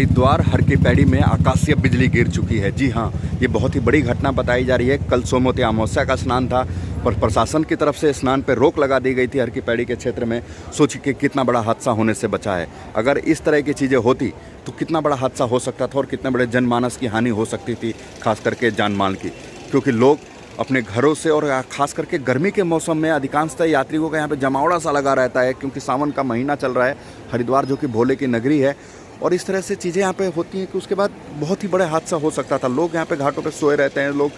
हरिद्वार हर की पैड़ी में आकाशीय बिजली गिर चुकी है। जी हाँ, ये बहुत ही बड़ी घटना बताई जा रही है। कल सोमवती अमावस्या का स्नान था, पर प्रशासन की तरफ से स्नान पर रोक लगा दी गई थी हर की पैड़ी के क्षेत्र में। सोचिए कि कितना बड़ा हादसा होने से बचा है। अगर इस तरह की चीज़ें होती तो कितना बड़ा हादसा हो सकता था और कितने बड़े जनमानस की हानि हो सकती थी, खास करके जान माल की। क्योंकि लोग अपने घरों से और खास करके गर्मी के मौसम में अधिकांशतः यात्रियों का यहाँ पे जमावड़ा सा लगा रहता है, क्योंकि सावन का महीना चल रहा है। हरिद्वार जो कि भोले की नगरी है, और इस तरह से चीज़ें यहाँ पे होती हैं कि उसके बाद बहुत ही बड़ा हादसा हो सकता था। लोग यहाँ पे घाटों पे सोए रहते हैं, लोग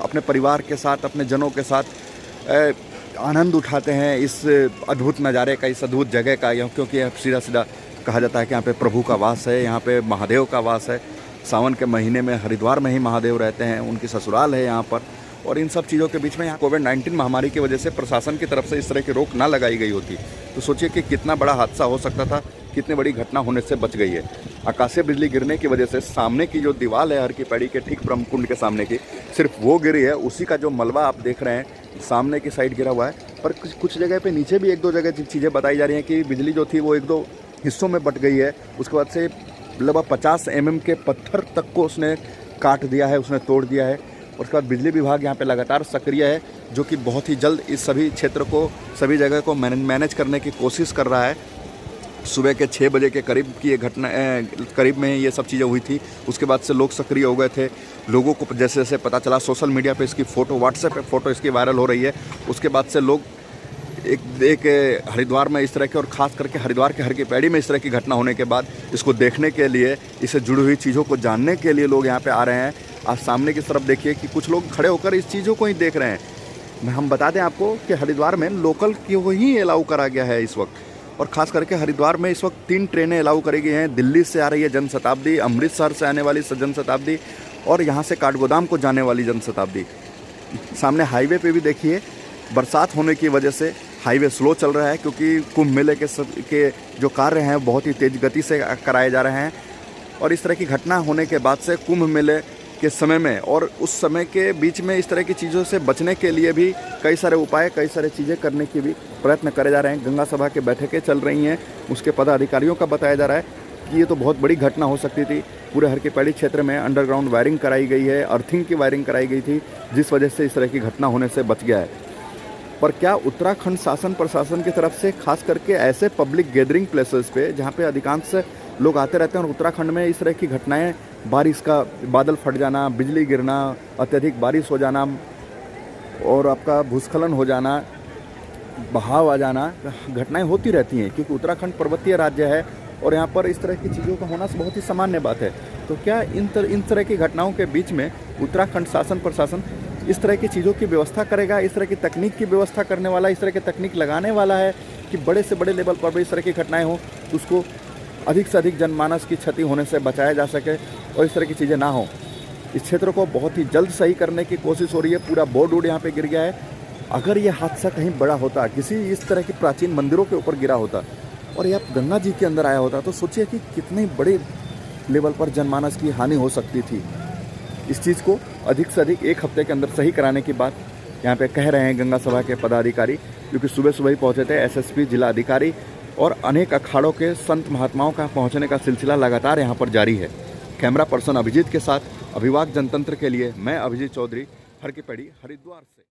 अपने परिवार के साथ, अपने जनों के साथ आनंद उठाते हैं इस अद्भुत नज़ारे का, इस अद्भुत जगह का। क्योंकि सीधा सीधा कहा जाता है कि यहाँ पे प्रभु का वास है, यहाँ पे महादेव का वास है। सावन के महीने में हरिद्वार में ही महादेव रहते हैं, उनकी ससुराल है यहाँ पर। और इन सब चीज़ों के बीच में यहाँ कोविड-19 महामारी की वजह से प्रशासन की तरफ से इस तरह की रोक ना लगाई गई होती तो सोचिए कि कितना बड़ा हादसा हो सकता था, कितनी बड़ी घटना होने से बच गई है। आकाशीय बिजली गिरने की वजह से सामने की जो दीवार है हर की पैड़ी के ठीक ब्रह्मकुंड के सामने की, सिर्फ वो गिरी है। उसी का जो मलबा आप देख रहे हैं सामने की साइड गिरा हुआ है। पर कुछ जगह पे नीचे भी एक दो जगह चीज़ें बताई जा रही हैं कि बिजली जो थी वो एक दो हिस्सों में बट गई है। उसके बाद से लगभग 50 mm के पत्थर तक को उसने काट दिया है, उसने तोड़ दिया है। और उसके बाद बिजली विभाग यहाँ पे लगातार सक्रिय है, जो कि बहुत ही जल्द इस सभी क्षेत्र को, सभी जगह को मैनेज करने की कोशिश कर रहा है। सुबह के 6 बजे के करीब की ये घटना करीब में ये सब चीज़ें हुई थी। उसके बाद से लोग सक्रिय हो गए थे। लोगों को जैसे जैसे पता चला, सोशल मीडिया पे इसकी फ़ोटो, व्हाट्सएप पे फ़ोटो इसकी वायरल हो रही है। उसके बाद से लोग एक हरिद्वार में इस तरह के, और ख़ास करके हरिद्वार के हर की पैड़ी में इस तरह की घटना होने के बाद इसको देखने के लिए, इससे जुड़ी हुई चीज़ों को जानने के लिए लोग यहाँ पे आ रहे हैं। आप सामने की तरफ देखिए कि कुछ लोग खड़े होकर इस चीज़ों को ही देख रहे हैं। हम बता दें आपको कि हरिद्वार में लोकल को ही अलाउ करा गया है इस वक्त, और ख़ास करके हरिद्वार में इस वक्त 3 ट्रेनें अलाउ करी गई हैं। दिल्ली से आ रही है जनशताब्दी, अमृतसर से आने वाली जनशताब्दी, और यहाँ से काठगोदाम को जाने वाली जनशताब्दी। सामने हाईवे पे भी देखिए, बरसात होने की वजह से हाईवे स्लो चल रहा है, क्योंकि कुंभ मेले के जो कार्य हैं बहुत ही तेज़ गति से कराए जा रहे हैं। और इस तरह की घटना होने के बाद से कुंभ मेले के समय में और उस समय के बीच में इस तरह की चीज़ों से बचने के लिए भी कई सारे उपाय, कई सारे चीज़ें करने की भी प्रयत्न करे जा रहे हैं। गंगा सभा की बैठकें चल रही हैं, उसके पदाधिकारियों का बताया जा रहा है कि ये तो बहुत बड़ी घटना हो सकती थी। पूरे हर की पैड़ी क्षेत्र में अंडरग्राउंड वायरिंग कराई गई है, अर्थिंग की वायरिंग कराई गई थी, जिस वजह से इस तरह की घटना होने से बच गया है। पर क्या उत्तराखंड शासन प्रशासन की तरफ से खास करके ऐसे पब्लिक गैदरिंग प्लेसेस पे जहाँ पे अधिकांश लोग आते रहते हैं, और उत्तराखंड में इस तरह की घटनाएं, बारिश का बादल फट जाना, बिजली गिरना, अत्यधिक बारिश हो जाना, और आपका भूस्खलन हो जाना, बहाव आ जाना, घटनाएं होती रहती हैं, क्योंकि उत्तराखंड पर्वतीय राज्य है और यहाँ पर इस तरह की चीज़ों का होना बहुत ही सामान्य बात है। तो क्या इन तरह की घटनाओं के बीच में उत्तराखंड शासन प्रशासन इस तरह की चीज़ों की व्यवस्था करेगा, इस तरह की तकनीक की व्यवस्था करने वाला, इस तरह की तकनीक लगाने वाला है कि बड़े से बड़े लेवल पर भी इस तरह की घटनाएं हों तो उसको अधिक से अधिक जनमानस की क्षति होने से बचाया जा सके और इस तरह की चीज़ें ना हो। इस क्षेत्र को बहुत ही जल्द सही करने की कोशिश हो रही है। पूरा बोर्ड वोर्ड यहाँ पे गिर गया है। अगर ये हादसा कहीं बड़ा होता, किसी इस तरह की प्राचीन मंदिरों के ऊपर गिरा होता और यह गंगा जी के अंदर आया होता, तो सोचिए कि कितने बड़े लेवल पर जनमानस की हानि हो सकती थी। इस चीज़ को अधिक से अधिक 1 हफ्ते के अंदर सही कराने की बात यहाँ पे कह रहे हैं गंगा सभा के पदाधिकारी, क्योंकि सुबह सुबह ही पहुँचे थे एसएसपी, जिला अधिकारी और अनेक अखाड़ों के संत महात्माओं का पहुँचने का सिलसिला लगातार यहाँ पर जारी है। कैमरा पर्सन अभिजीत के साथ अभिवाक जनतंत्र के लिए मैं अभिजीत चौधरी, हर की पैड़ी, हरिद्वार से।